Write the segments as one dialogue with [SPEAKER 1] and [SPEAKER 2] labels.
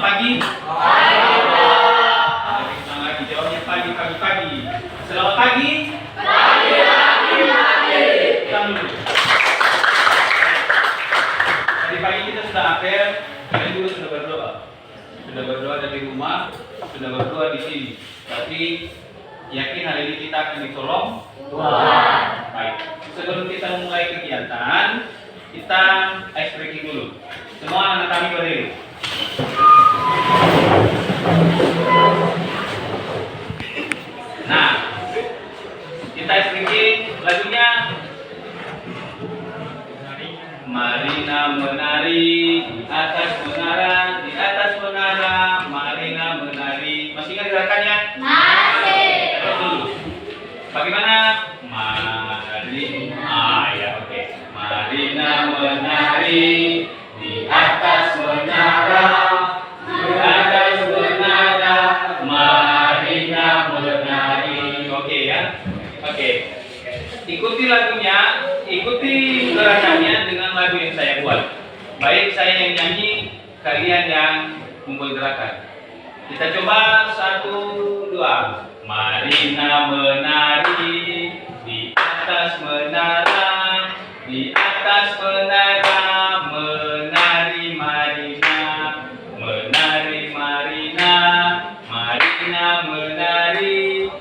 [SPEAKER 1] pagi. Pagi. Semangat dijawabnya pagi. Selamat pagi. Pagi. Tadi pagi kita sudah apel, kalian juga sudah berdoa. Sudah berdoa dari rumah, sudah berdoa di sini. Tapi yakin hari ini kita akan ditolong Tuhan. Baik. Sebelum kita mulai kegiatan, kita ice breaking dulu. Semua anak kami berdiri. Nah, kita ice breaking lagunya Marina menari di atas menara, Marina menari. Masih ingat gerakannya?
[SPEAKER 2] Masih.
[SPEAKER 1] Terus dulu. Bagaimana? Mari. Ya, oke. Marina menari di atas menara, Marina menari. Oke ya. Oke. Ikuti lagunya, ikuti gerakannya dengan lagu yang saya buat. Baik saya yang nyanyi, kalian yang membuat gerakan. Kita coba 1, 2. Marina menari di atas menara, menari Marina, Marina menari,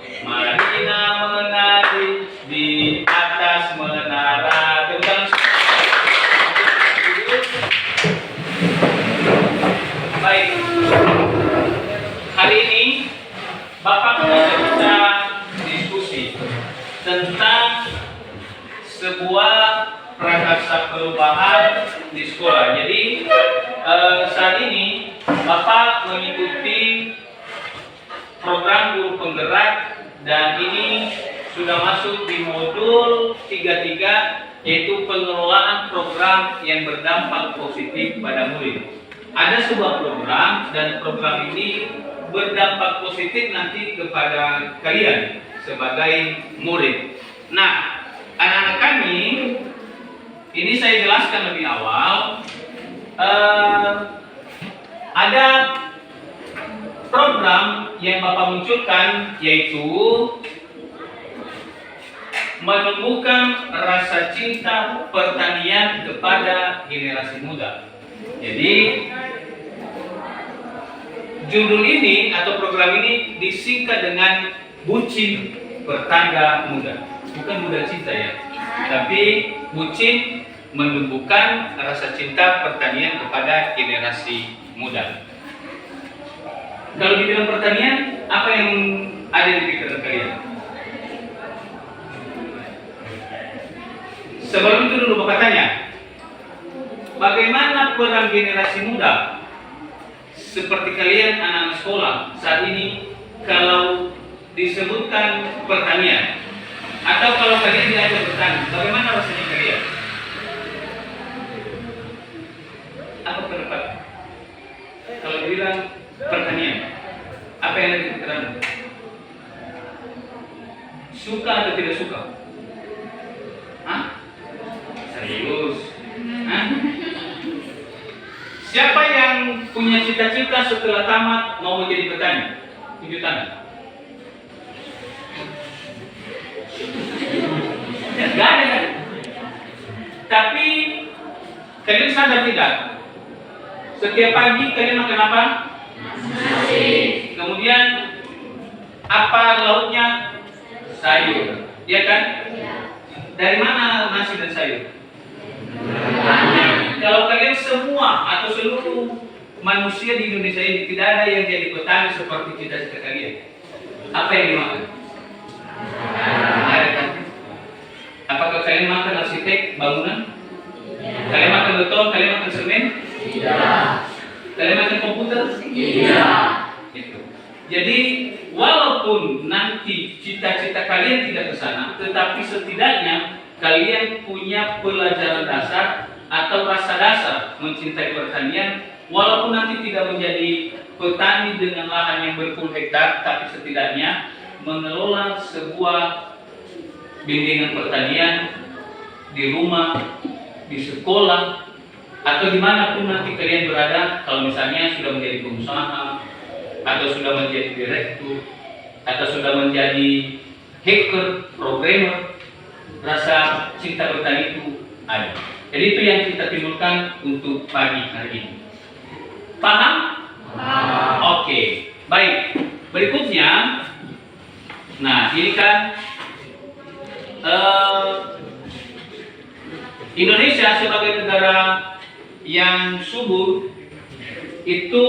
[SPEAKER 1] di atas menara. Tepuk baik. Hari ini Bapak mengajak kita diskusi tentang sebuah prakarsa perubahan di sekolah. Jadi saat ini Bapak mengikuti program guru penggerak dan ini sudah masuk di modul 33, yaitu pengelolaan program yang berdampak positif pada murid. Ada sebuah program dan program ini berdampak positif nanti kepada kalian sebagai murid. Nah, anak-anak kami, ini saya jelaskan lebih awal, ada program yang Bapak munculkan, yaitu menumbuhkan rasa cinta pertanian kepada generasi muda. Jadi judul ini atau program ini disingkat dengan Bucin Pertanda Muda. Bukan muda cinta ya, tapi Bucin menumbuhkan rasa cinta pertanian kepada generasi muda. Kalau di bidang pertanian, apa yang ada di pikiran kalian? Sebelum itu dulu Bapak tanya, bagaimana peran generasi muda seperti kalian anak-anak sekolah saat ini kalau disebutkan pertanian atau kalau kalian diajak bertani, bagaimana rasanya kalian? Apa pendapat? Kalau dibilang pertanian, apa yang ada di pikiranmu? Suka atau tidak suka? Hah? Serius? Hah? Siapa yang punya cita-cita setelah tamat mau menjadi petani? Tunjuk tangan. Gak ada kan? Tapi kalian sadar tidak? Setiap pagi kalian makan apa? Nasi. Kemudian apa lauknya? Sayur. Iya kan? Ya. Dari mana nasi dan sayur? Kalau kalian semua atau seluruh manusia di Indonesia ini tidak ada yang jadi petani seperti cita-cita kalian, apa yang dimakan? Ada kan? Apakah kalian makan arsitek bangunan? Tidak. Kalian makan beton? Kalian makan semen? Tidak. Kalian makan komputer? Tidak. Itu. Jadi walaupun nanti cita-cita kalian tidak ke sana, tetapi setidaknya kalian punya pelajaran dasar atau rasa dasar mencintai pertanian, walaupun nanti tidak menjadi petani dengan lahan yang berpuluh hektar, tapi setidaknya mengelola sebuah bimbingan pertanian di rumah, di sekolah, atau dimanapun nanti kalian berada, kalau misalnya sudah menjadi pengusaha, atau sudah menjadi direktur, atau sudah menjadi hacker, programmer, rasa cinta bertani itu ada. Jadi itu yang kita timbulkan untuk pagi hari ini. Paham? Oke. Baik. Berikutnya, nah ini kan Indonesia sebagai negara yang subur itu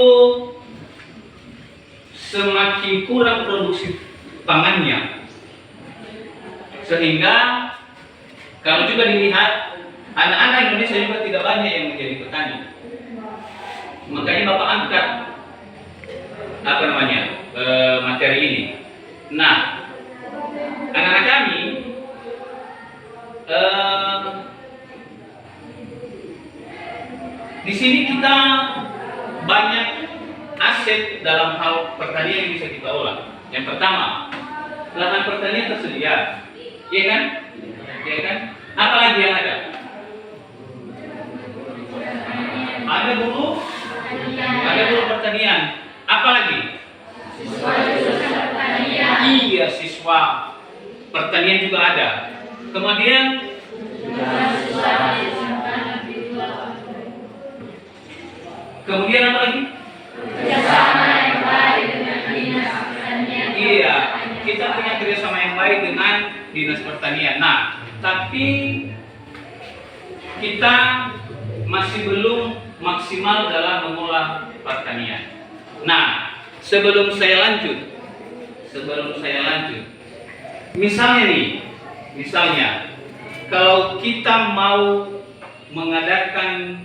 [SPEAKER 1] semakin kurang produksi pangannya, sehingga kalau juga dilihat anak-anak Indonesia juga tidak banyak yang menjadi petani. Makanya Bapak angkat materi ini. Nah, anak-anak kami di sini kita banyak aset dalam hal pertanian yang bisa kita olah. Yang pertama, lahan pertanian tersedia, iya kan? Iya kan? Apa lagi yang ada? Ada buruh pertanian. Apa lagi?
[SPEAKER 2] Siswa jurusan pertanian.
[SPEAKER 1] Iya, siswa pertanian juga ada. Kemudian apa lagi?
[SPEAKER 2] Kerjasama yang baik dengan dinas pertanian.
[SPEAKER 1] Iya, kita punya kerjasama yang baik dengan dinas pertanian. Nah, tapi kita masih belum maksimal dalam mengolah pertanian. Nah, sebelum saya lanjut, misalnya kalau kita mau mengadakan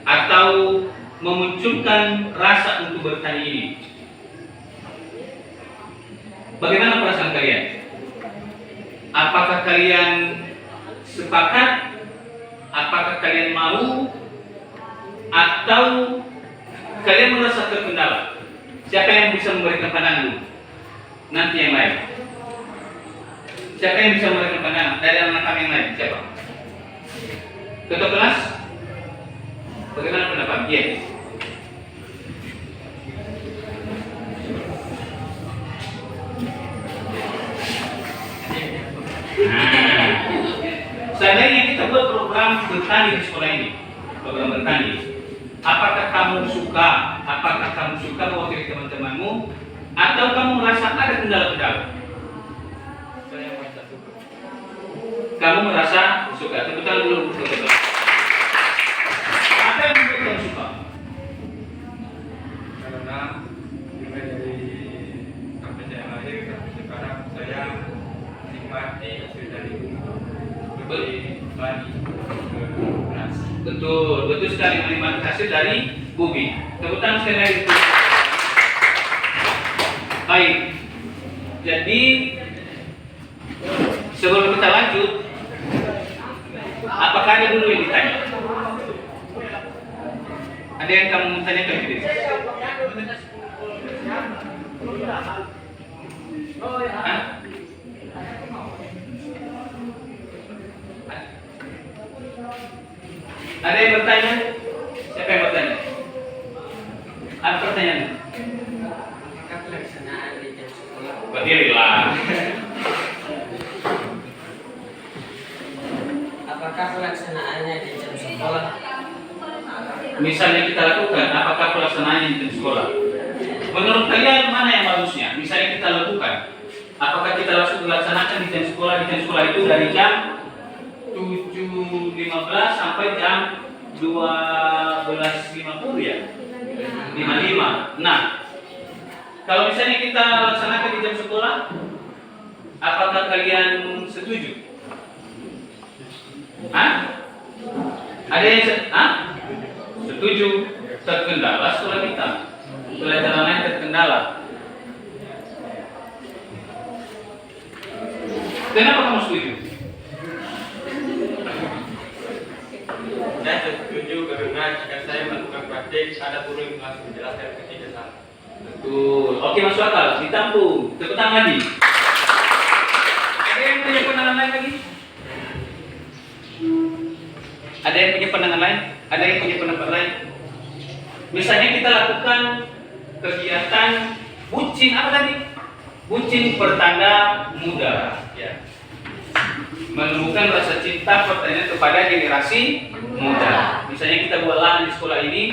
[SPEAKER 1] atau memunculkan rasa untuk bertani ini, bagaimana perasaan kalian? Apakah kalian sepakat? Apakah kalian mau? Atau kalian merasa terkendala? Siapa yang bisa memberikan pandangan dulu? Nanti yang lain. Siapa yang bisa memberikan pandangan dari anak kami yang lain? Siapa? Ketua kelas? Bagaimana pendapat? Yes. Nah, seandainya kita buat program bertani di sekolah ini, program bertani, apakah kamu suka mewakili teman-temanmu, atau kamu merasa ada kendala-kendala? Saya merasa suka. Kamu merasa suka? Tepuk tangan dulu. Apa yang membuat kamu suka?
[SPEAKER 3] Karena mulai dari sampai saya lahir sampai sekarang saya menikmati hasil dari berbagi beras.
[SPEAKER 1] Betul sekali, menikmati hasil dari bumi. Tepuk tangan sekali lagi. Baik. Jadi sebelum kita lanjut, apakah ada dulu yang ditanya? Ada yang kamu tanyakan ke diri? Hah? Ada yang bertanya? Siapa yang bertanya? Apa pertanyaannya?
[SPEAKER 4] Apakah pelaksanaan di jam sekolah?
[SPEAKER 1] Berdirilah.
[SPEAKER 4] Apakah pelaksanaannya di jam sekolah?
[SPEAKER 1] Misalnya kita lakukan, apakah pelaksanaannya di sekolah? Menurut kalian mana yang bagusnya? Misalnya kita lakukan, apakah kita langsung melaksanakan di jam sekolah? Di jam sekolah itu dari jam 7.15 sampai jam 12.50 ya? 55. Nah, kalau misalnya kita laksanakan di jam sekolah, apakah kalian setuju? Hah? Ada yang setuju? Terkendala sekolah kita. Pelajaran lain terkendala. Kenapa kamu setuju?
[SPEAKER 3] Saya setuju karena jika saya melakukan praktik ada guru yang langsung menjelaskan ketika salah.
[SPEAKER 1] Betul. Oke, masuk akal. Ditampung. Tepuk tangan lagi. Ada yang punya pandangan lain lagi? Ada yang punya pandangan lain? Ada yang punya pendapat lain? Misalnya kita lakukan kegiatan bucin apa tadi? Bucin pertanda muda, ya. Menumbuhkan rasa cinta pertanyaan kepada generasi muda. Misalnya kita buat lahan di sekolah ini,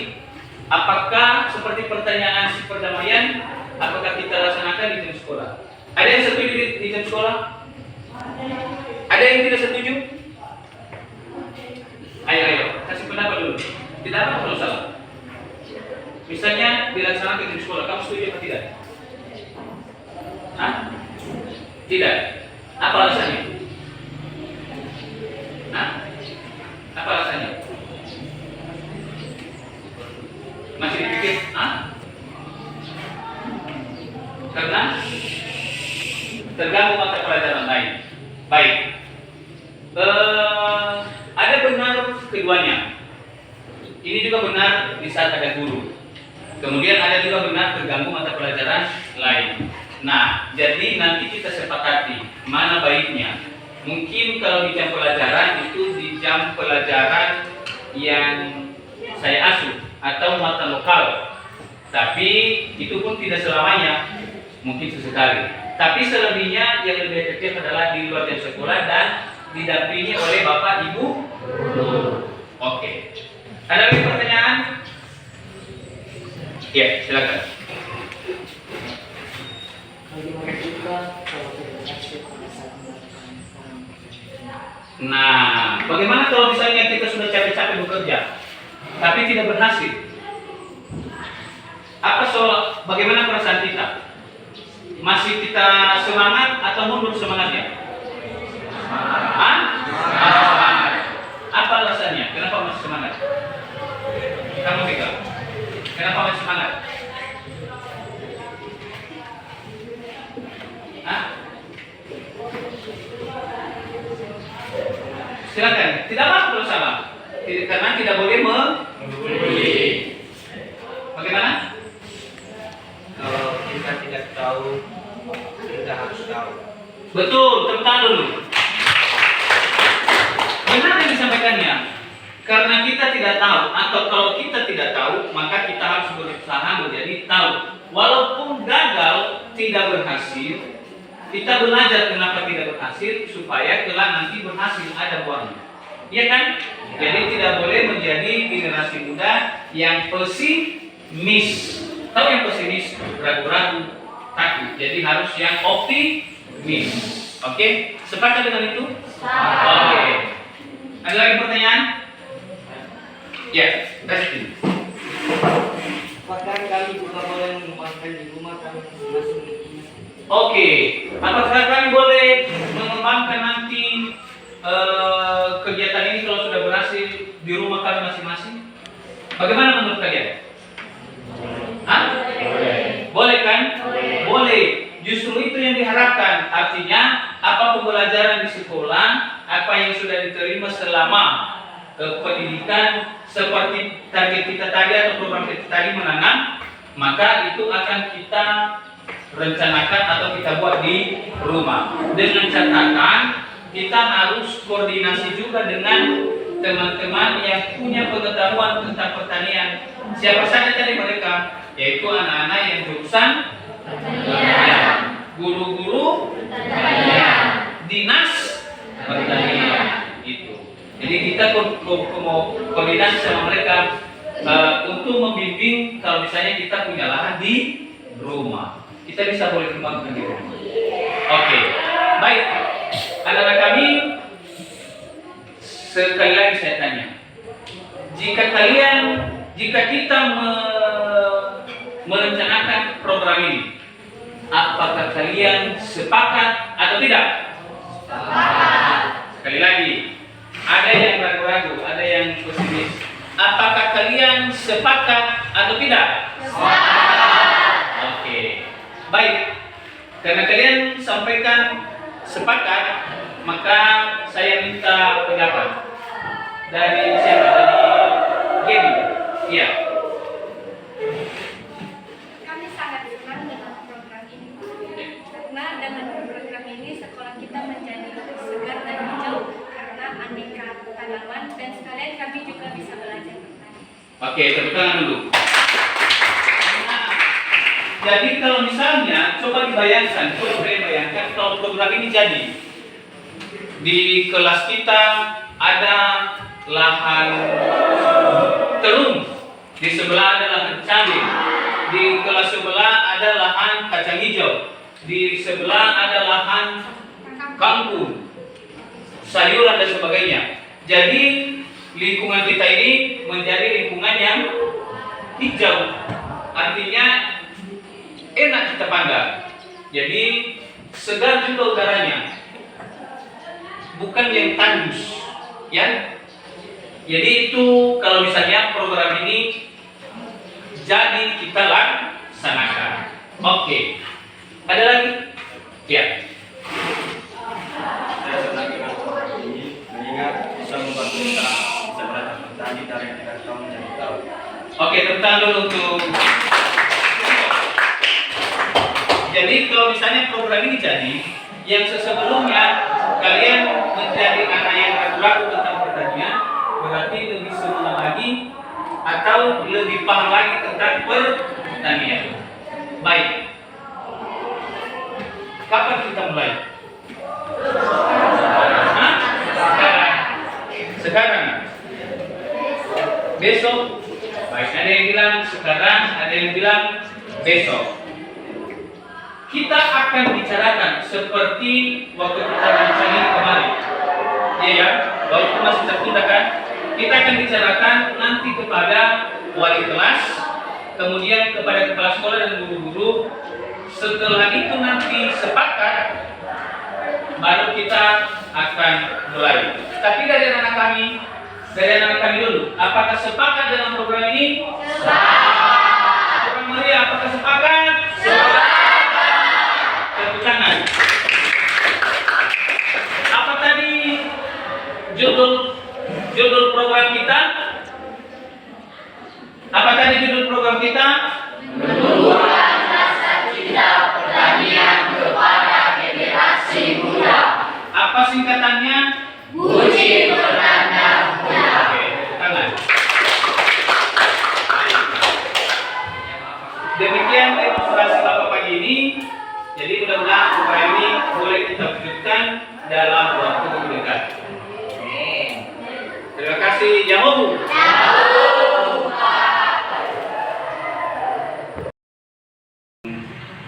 [SPEAKER 1] apakah seperti pertanyaan si perdamaian, apakah kita laksanakan di jam sekolah? Ada yang setuju di jam sekolah? Ada yang tidak setuju? Ayo, kasih pendapat dulu. Tidak apa kalau salah. Misalnya dilaksanakan di sekolah, kamu setuju atau tidak? Hah? Tidak. Apa alasannya? Hah? Apa alasannya? Masih dipikir? Hah? Karena terganggu mata pelajaran lain. Baik. Ada benar keduanya. Ini juga benar di saat ada guru. Kemudian ada juga benar terganggu mata pelajaran lain. Nah, jadi nanti kita sepakati mana baiknya. Mungkin kalau di jam pelajaran itu di jam pelajaran yang saya asuh atau mata lokal. Tapi itu pun tidak selamanya, mungkin sesekali. Tapi selebihnya yang lebih efektif adalah di luar jam sekolah dan didampingi oleh Bapak Ibu. Oke. Ada lagi pertanyaan? Ya, silakan. Nah, bagaimana kalau misalnya kita sudah capek-capek bekerja, tapi tidak berhasil? Bagaimana perasaan kita? Masih kita semangat atau mundur semangatnya? Hah? Semangat. Apa alasannya? Kenapa masih semangat? Kamu Vika, kenapa masih semangat? Hah? Silakan. Tidak apa kalau salah. Karena tidak boleh membuli. Bagaimana?
[SPEAKER 4] Kalau kita tidak tahu, kita harus tahu.
[SPEAKER 1] Betul, tentang dulu. Benar yang disampaikannya. Karena kita tidak tahu, atau kalau kita tidak tahu, maka kita harus berusaha menjadi tahu. Walaupun gagal, tidak berhasil, kita belajar kenapa tidak berhasil supaya kelak nanti berhasil, ada buahnya. Iya kan? Jadi tidak boleh menjadi generasi muda yang pesimis. Tahu yang pesimis, ragu-ragu, takut. Jadi harus yang optimis. Oke? Sepakat dengan itu? Oke. Ada lagi pertanyaan? Ya, kasih.
[SPEAKER 4] Apakah kami juga boleh mengembangkan di rumah kami masing-masing?
[SPEAKER 1] Oke, apakah kami boleh mengembangkan nanti kegiatan ini kalau sudah berhasil di rumah kami masing-masing? Bagaimana menurut kalian? Hah? Boleh kan? Boleh. Justru itu yang diharapkan. Artinya, apa pembelajaran di sekolah, apa yang sudah diterima selama pendidikan seperti target kita tadi atau program kita tadi menanam, maka itu akan kita rencanakan atau kita buat di rumah. Dengan catatan kita harus koordinasi juga dengan teman-teman yang punya pengetahuan tentang pertanian. Siapa saja tadi mereka? Yaitu anak-anak yang jurusan pertanian, guru-guru pertanian, dinas pertanian. Itu. Jadi kita mau koordinasi sama mereka untuk membimbing kalau misalnya kita punya lahan di rumah. Kita bisa boleh kembangkan di rumah. Oke, baik. Anak-anak kami, sekali lagi saya tanya, jika kita merencanakan program ini, apakah kalian sepakat atau tidak? Sepakat. Sekali lagi, ada yang ragu-ragu, ada yang pesimis. Apakah kalian sepakat atau tidak? Sepakat. Oke, baik. Karena kalian sampaikan sepakat, maka saya minta pendapat dari siapa? Dari Gemi. Iya.
[SPEAKER 2] Kami sangat senang dengan program ini. Karena dengan program ini sekolah kita menjadi segar dan hijau karena aneka tanaman dan sekalian kami
[SPEAKER 1] Oke, tepuk tangan dulu. Nah, jadi kalau misalnya, coba dibayangkan, coba kalian bayangkan kalau program ini jadi. Di kelas kita ada lahan terung, di sebelah ada lahan cabai, di kelas sebelah ada lahan kacang hijau, di sebelah ada lahan kangkung, sayuran dan sebagainya. Jadi lingkungan kita ini menjadi lingkungan yang hijau, artinya enak kita pandang. Jadi segar juga udaranya, bukan yang tandus, ya. Jadi itu kalau misalnya program ini jadi kita laksanakan. Oke, ada lagi? Ya.
[SPEAKER 3] Saya senang dengan program ini mengingat bisa membantu kita bisa belajar bertani dari yang tidak tahu menjadi tahu.
[SPEAKER 1] Oke, tentang dulu untuk. Jadi kalau misalnya program ini jadi, yang sebelumnya kalian menjadi anak yang ragu-ragu tentang pertanian, berarti lebih semangat lagi atau lebih paham lagi tentang pertanian. Baik. Kapan kita mulai? Hah? Sekarang. Besok. Baik, ada yang bilang sekarang, ada yang bilang besok. Kita akan bicarakan seperti waktu kita bincang kemarin. Iya ya, walaupun masih tertunda kan. Kita akan bicarakan nanti kepada wali kelas, kemudian kepada kepala sekolah dan guru-guru. Setelah itu nanti sepakat, baru kita akan mulai. Tapi dari anak kami dulu, apakah sepakat dalam program ini? Sepakat. Orang Maria, apakah sepakat? Sepakat. Tepuk tangan. Apa tadi judul program kita? Apa tadi judul program kita?
[SPEAKER 5] Menumbuhkan rasa cinta pertanian kepada generasi muda.
[SPEAKER 1] Apa singkatannya?
[SPEAKER 5] Puji pertanda muda.
[SPEAKER 1] Oke, tepuk tangan. Demikian demonstrasi Bapak pagi ini. Jadi mudah-mudahan program ini boleh kita wujudkan dalam waktu terdekat. Terima kasih. Yahoo.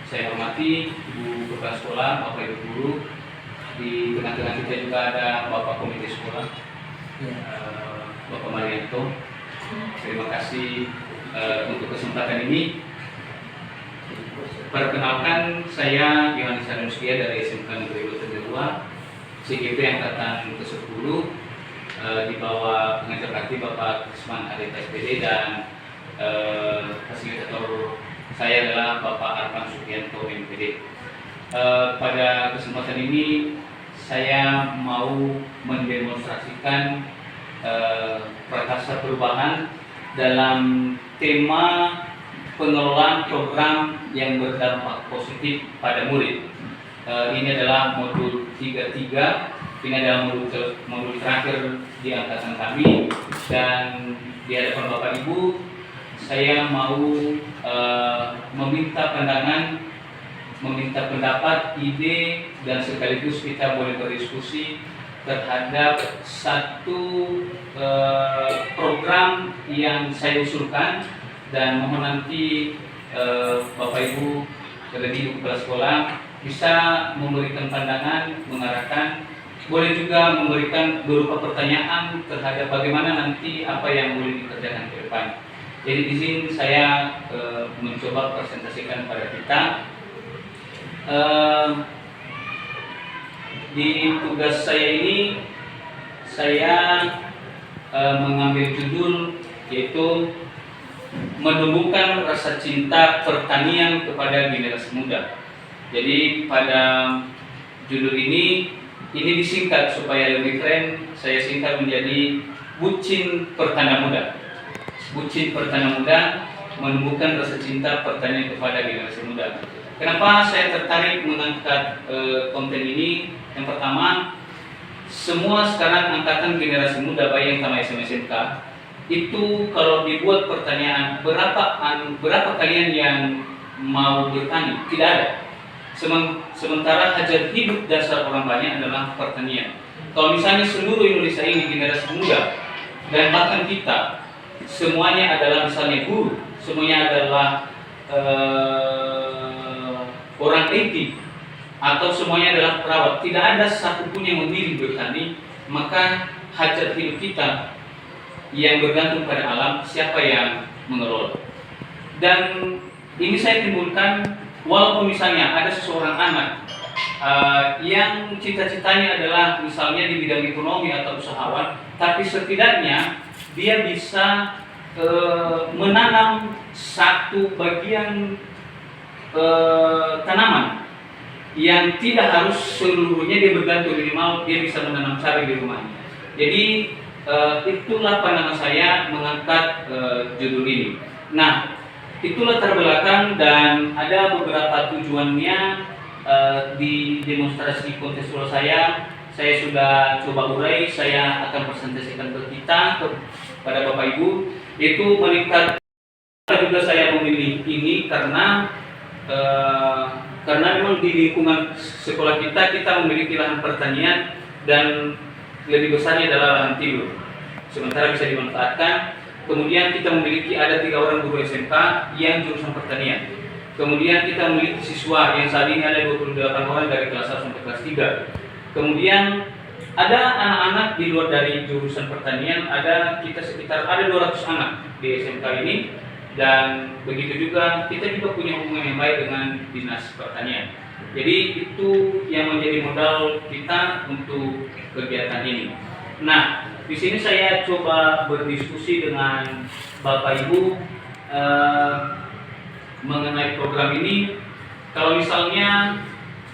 [SPEAKER 1] Saya hormati Ibu Kepala Sekolah, Bapak Ibu Guru. Di tengah-tengah kita juga ada Bapak Komite Sekolah, Bapak Marianto. Terima kasih untuk kesempatan ini. Perkenalkan, saya Yohanes Hanuskia dari SMK Negeri Loter 2, CGP Angkatan ke-10, di bawah pengajar praktik Bapak Kesman Arita SPD dan fasilitator saya adalah Bapak Arfan Sugianto MPD. Pada kesempatan ini saya mau mendemonstrasikan prakasa perubahan dalam tema pengelolaan program yang berdampak positif pada murid. Ini adalah modul 33. Ini adalah modul terakhir di angkatan kami, dan di hadapan Bapak Ibu saya mau meminta pandangan, meminta pendapat, ide, dan sekaligus kita boleh berdiskusi terhadap satu program yang saya usulkan, dan mohon nanti Bapak Ibu, terlebih kepala sekolah bisa memberikan pandangan, mengarahkan, boleh juga memberikan berupa pertanyaan terhadap bagaimana nanti apa yang boleh dikerjakan ke depan. Jadi di sini saya mencoba presentasikan pada kita. Di tugas saya ini saya mengambil judul yaitu menumbuhkan rasa cinta pertanian kepada generasi muda. Jadi pada judul ini disingkat supaya lebih keren, saya singkat menjadi Bucin Pertanda Muda. Bucin Pertanda Muda, menumbuhkan rasa cinta pertanian kepada generasi muda. Kenapa saya tertarik mengangkat konten ini? Yang pertama, semua sekarang angkatan generasi muda baik yang sama SMK itu kalau dibuat pertanyaan berapa kalian yang mau bertani, tidak ada. Sementara hajat hidup dasar orang banyak adalah pertanian. Kalau misalnya seluruh Indonesia ini generasi muda dan bahkan kita semuanya adalah misalnya guru, semuanya adalah orang IT atau semuanya adalah perawat, tidak ada satupun yang memilih bertani, maka hajat hidup kita yang bergantung pada alam, siapa yang mengelola? Dan ini saya timbulkan, walaupun misalnya ada seseorang anak yang cita-citanya adalah misalnya di bidang ekonomi atau usahawan, tapi setidaknya dia bisa menanam satu bagian tanaman yang tidak harus seluruhnya dia bergantung, minimal dia bisa menanam cabai di rumahnya. Jadi itulah pandangan saya mengangkat judul ini. Nah, itu latar belakang dan ada beberapa tujuannya di demonstrasi kontekstual saya. Saya sudah coba urai, saya akan presentasikan ke kita, kepada Bapak Ibu. Itu meningkat juga saya memilih ini karena memang di lingkungan sekolah kita memiliki lahan pertanian dan lebih besarnya adalah lahan tidur, sementara bisa dimanfaatkan. Kemudian kita memiliki ada 3 orang guru SMK yang jurusan pertanian. Kemudian kita memiliki siswa yang saat ini ada 28 orang dari kelas 1 sampai kelas 3. Kemudian ada anak-anak di luar dari jurusan pertanian, kita sekitar 200 anak di SMK ini. Dan begitu juga kita juga punya hubungan yang baik dengan dinas pertanian. Jadi itu yang menjadi modal kita untuk kegiatan ini. Nah, di sini saya coba berdiskusi dengan Bapak Ibu mengenai program ini. Kalau misalnya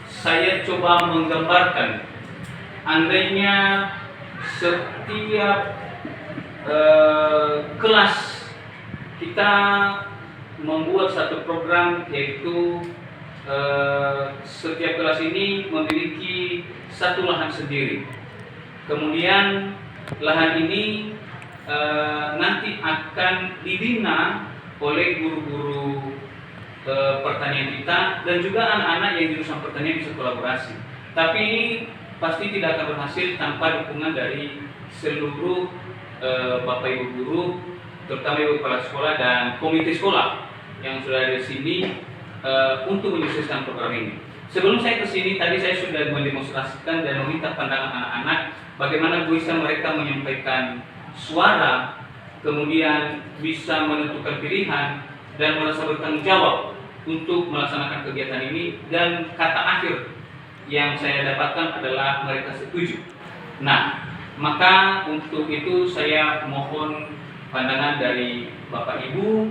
[SPEAKER 1] saya coba menggambarkan, andainya setiap kelas kita membuat satu program, yaitu setiap kelas ini memiliki satu lahan sendiri. Kemudian lahan ini nanti akan dibina oleh guru-guru pertanian kita dan juga anak-anak yang jurusan pertanian bisa kolaborasi. Tapi ini pasti tidak akan berhasil tanpa dukungan dari seluruh Bapak Ibu guru, terutama Ibu Kepala Sekolah dan komite sekolah yang sudah ada di sini untuk menyukseskan program ini. Sebelum saya ke sini, tadi saya sudah mendemonstrasikan dan meminta pandangan anak-anak bagaimana bisa mereka menyampaikan suara, kemudian bisa menentukan pilihan dan merasa bertanggung jawab untuk melaksanakan kegiatan ini. Dan kata akhir yang saya dapatkan adalah mereka setuju. Nah, maka untuk itu saya mohon pandangan dari Bapak Ibu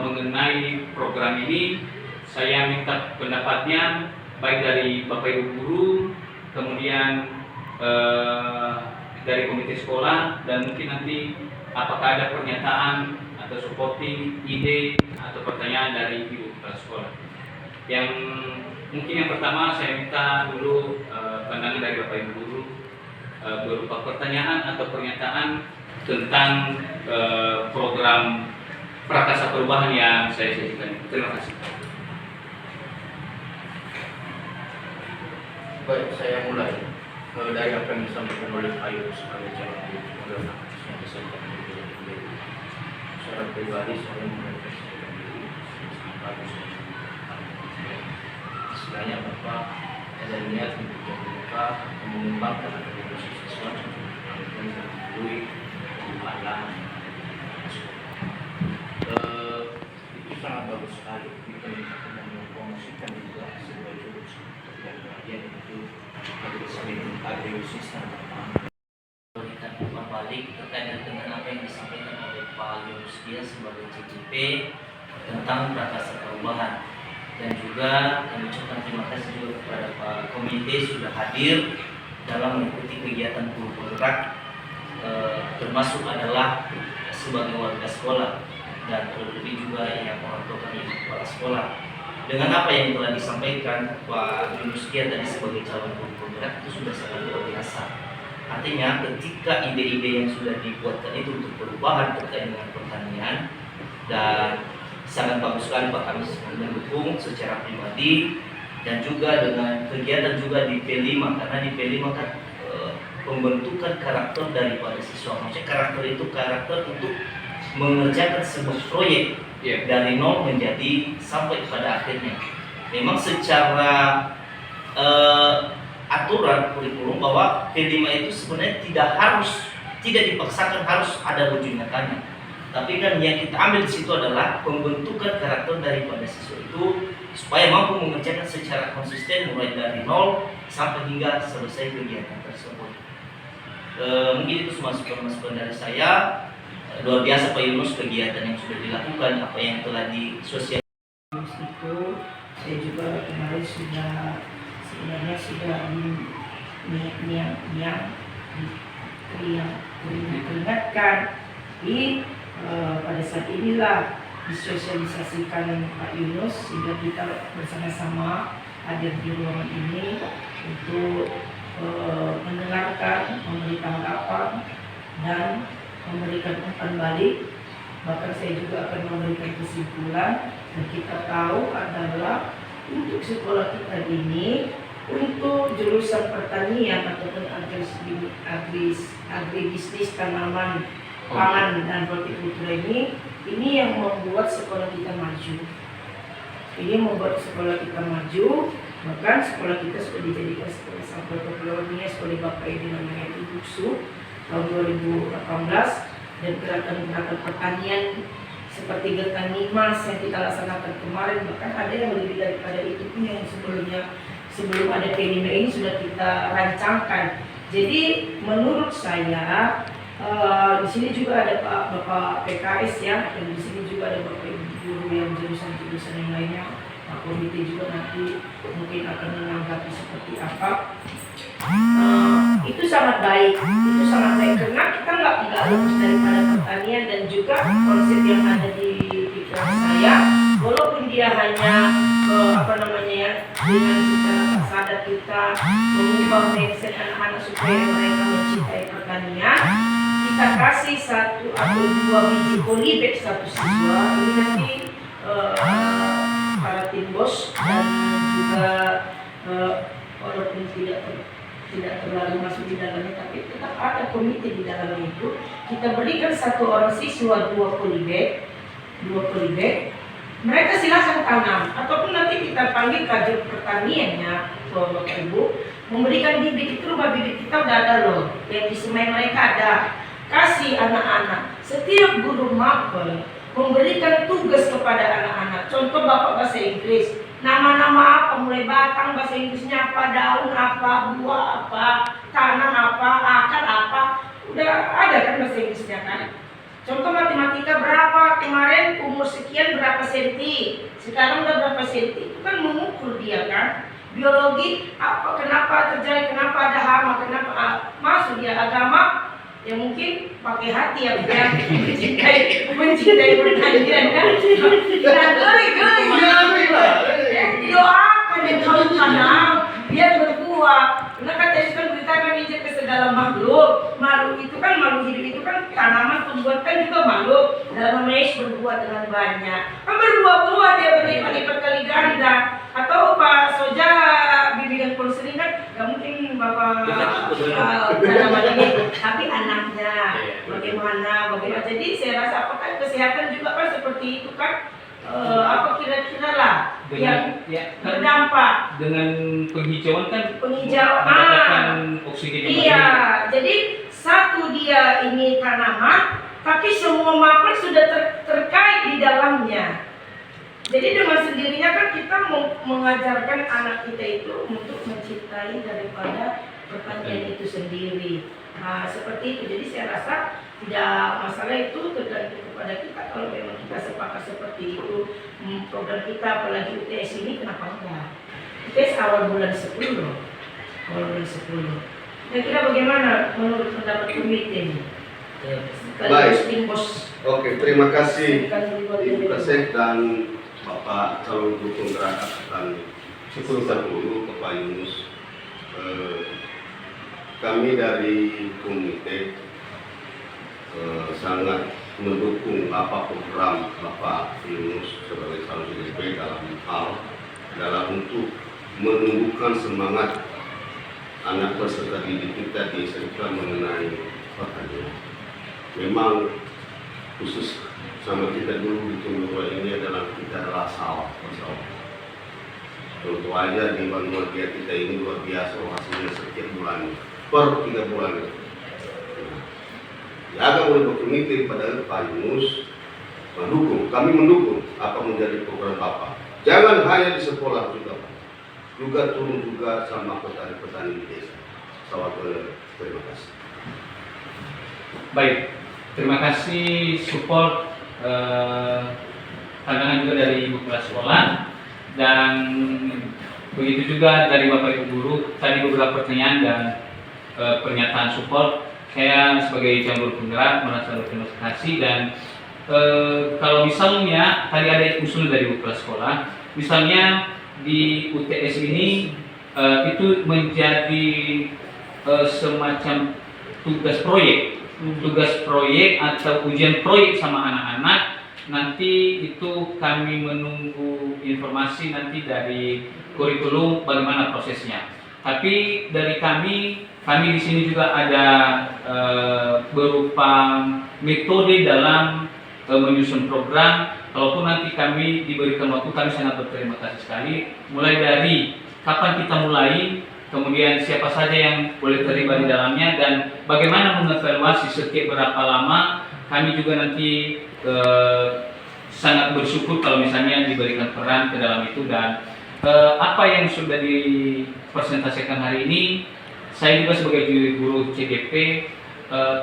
[SPEAKER 1] mengenai program ini. Saya minta pendapatnya baik dari Bapak Ibu guru, kemudian dari komite sekolah, dan mungkin nanti apakah ada pernyataan atau supporting ide atau pertanyaan dari Ibu Kepala Sekolah. Yang mungkin yang pertama saya minta dulu pandangan dari Bapak Ibu guru berupa pertanyaan atau pernyataan tentang program Prakasa Perubahan yang saya sajikan. Terima kasih.
[SPEAKER 6] Baik, saya mulai dari apa yang disampaikan oleh Ayu sebagai calon gubernur yang disampaikan oleh beliau. Secara pribadi saya mengapresiasi diri bagus. Istilahnya Bapak ada niat untuk membuka mengembangkan akademi siswa yang melalui pengembangan. Itu sangat bagus sekali. Kita bisa mempromosikan juga sebagai jurusan dan bagian itu selain agrosistem.
[SPEAKER 7] Kita kembali terkait dengan apa yang disampaikan oleh Pak Yunus dia sebagai CCP tentang Prakasa Perubahan, dan juga kami ucapkan terima kasih juga kepada Pak Komite sudah hadir dalam mengikuti kegiatan guru bergerak, termasuk adalah sebagai warga sekolah dan terlebih juga yang orang tua kami kepala sekolah. Dengan apa yang telah disampaikan Pak Yunus dia tadi sebagai calon guru bergerak itu sudah sangat luar biasa. Artinya ketika ide-ide yang sudah dibuatkan itu untuk perubahan terkait dengan pertanian, dan sangat bagus sekali Pak, kami mendukung secara pribadi, dan juga dengan kegiatan juga di P5, karena di P5 kan pembentukan karakter daripada siswa. Maksudnya karakter itu karakter untuk mengerjakan sebuah proyek dari nol menjadi sampai pada akhirnya. Memang secara aturan kurikulum bahwa P5 itu sebenarnya tidak dipaksakan harus ada wujud nyatanya. Tapi kan yang kita ambil di situ adalah pembentukan karakter daripada siswa itu supaya mampu mengerjakan secara konsisten mulai dari nol sampai hingga selesai kegiatan tersebut. Mungkin itu masukan-masukan dari saya. Luar biasa Pak Yunus kegiatan yang sudah dilakukan, apa yang telah disosialisasikan.
[SPEAKER 8] Itu saya juga kemarin sudah diperingatkan pada saat inilah disosialisasikan Pak Yunus sehingga kita bersama-sama hadir di ruangan ini untuk mendengarkan, memberi tanggapan dan memberikan umpan balik. Bahkan saya juga akan memberikan kesimpulan, dan kita tahu adalah untuk sekolah kita ini, untuk jurusan pertanian ataupun agribisnis tanaman pangan dan hortikultura ini yang membuat sekolah kita maju. Ini membuat sekolah kita maju, bahkan sekolah kita sudah dijadikan sekolah sampel populer dunia seperti Bapak Ibu namanya Buksu tahun 2018, dan gerakan-gerakan pertanian seperti Gerakan Nimas yang kita laksanakan kemarin, bahkan ada yang lebih daripada itu pun yang sebelum ada P5 ini sudah kita rancangkan. Jadi menurut saya di sini juga ada Bapak PKS ya, dan di sini juga ada Bapak Ibu guru yang jurusan-jurusan yang lainnya. Pak Komite juga nanti mungkin akan menanggapi seperti apa. Itu sangat baik, karena kita nggak luput daripada pertanian, dan juga konsep yang ada di pikiran saya, walaupun dia hanya dengan secara sadar kita mengubah mindset anak-anak supaya mereka mencintai pertanian, kita kasih 1 atau 2 biji polybag satu siswa. Ini nanti para tim bos dan juga walaupun tidak terlalu masuk di dalamnya, tapi tetap ada komite di dalam itu. Kita berikan 1 orang siswa 2 polybag. Mereka silakan tanam, ataupun nanti kita panggil kajian pertaniannya Bapak Ibu memberikan bibit. Itu rumah bibit kita udah ada loh, yang di Semai mereka ada. Kasih anak-anak, setiap guru mapel memberikan tugas kepada anak-anak. Contoh Bapak bahasa Inggris, nama-nama apa, mulai batang bahasa Inggrisnya apa, daun apa, buah apa, tanah apa, akar apa, udah ada kan bahasa Inggrisnya kan. Contoh matematika berapa, kemarin umur sekian berapa senti, sekarang udah berapa senti, itu kan mengukur dia kan. Biologi apa, kenapa terjadi, kenapa ada hama, kenapa masuk dia. Agama ya mungkin pakai hati ya, mencintai pertanian kan. Doakan yang kau tanam biar berbuah. Karena kata Yesus kan beritakan injil ke segala makhluk. Makhluk itu kan, makhluk hidup itu kan tanaman, tumbuhan kan juga makhluk. Dalam nama Yesus berbuah dengan banyak. Kan berbuah-buah dia berlipat-lipat kali ganda. Atau Pak Soja bimbingan konseling kan gak mungkin Bapak tanaman ini, tapi anaknya bagaimana. Jadi saya rasa apakah kesehatan juga kan seperti itu kan. Apa kira-kira lah yang berdampak
[SPEAKER 1] dengan penghijauan kan
[SPEAKER 8] penghijauan
[SPEAKER 1] oksigen yang
[SPEAKER 8] iya banyak. Jadi 1 dia ini tanaman, tapi semua mapel sudah terkait di dalamnya. Jadi dengan sendirinya kan kita mengajarkan anak kita itu untuk mencintai daripada pertanian itu sendiri. Nah seperti itu. Jadi saya rasa tidak masalah, itu tergantung kepada kita. Kalau memang kita sepakat seperti itu, program kita apalagi UTS ini, kenapa enggak? UTS awal bulan 10 loh. Awal bulan 10. Kira-kira bagaimana menurut pendapat komite ini?
[SPEAKER 9] Baik. Oke, terima kasih Ibu Kasih dan Bapak calon dukung gerakan dan 10 Pak Yunus. kami dari komite sangat mendukung apa program Bapak Yunus sebagai calon CDP dalam untuk menumbuhkan semangat anak peserta didik kita di SMK mengenai pertanian. Memang khusus sama kita dulu di Timur ini adalah kita adalah sawah. Contoh aja di Bandung kita ini luar biasa hasilnya setiap bulan per 3 bulan. Diaga oleh komite pada Pak Yunus mendukung, kami mendukung apa menjadi program Bapak. Jangan hanya di sekolah juga turun juga sama petani-petani di desa. Terima kasih.
[SPEAKER 1] Baik, terima kasih support pandangan juga dari Ibu Kepala Sekolah dan begitu juga dari Bapak Ibu Guru. Tadi beberapa pertanyaan dan pernyataan support. Saya sebagai calon penggerak merasa berterima kasih dan kalau misalnya tadi ada usul dari Ibu Kepala Sekolah, misalnya di UTS ini itu menjadi semacam tugas proyek atau ujian proyek sama anak-anak. Nanti itu kami menunggu informasi nanti dari kurikulum bagaimana prosesnya. Tapi dari kami di sini juga ada berupa metode dalam menyusun program. Kalaupun nanti kami diberikan waktu, kami sangat berterima kasih sekali. Mulai dari kapan kita mulai, kemudian siapa saja yang boleh terlibat di dalamnya, dan bagaimana mengevaluasi setiap berapa lama. Kami juga nanti sangat bersyukur kalau misalnya diberikan peran ke dalam itu. Dan apa yang sudah dipresentasikan hari ini, saya juga sebagai guru CDP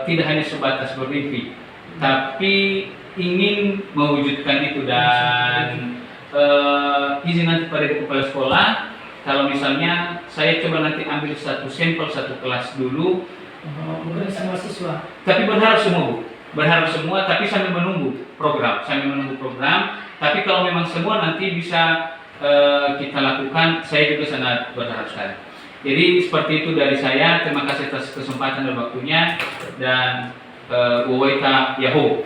[SPEAKER 1] tidak hanya sebatas bermimpi, tapi ingin mewujudkan itu. Dan izin nanti pada kepala sekolah, kalau misalnya saya coba nanti ambil satu sampel satu kelas dulu,
[SPEAKER 8] bukan sama siswa,
[SPEAKER 1] tapi berharap semua, tapi sambil menunggu program. Tapi kalau memang semua nanti bisa kita lakukan, saya juga sangat berharap sekali. Jadi seperti itu dari saya. Terima kasih atas kesempatan dan waktunya, dan Wawaita Yahoo.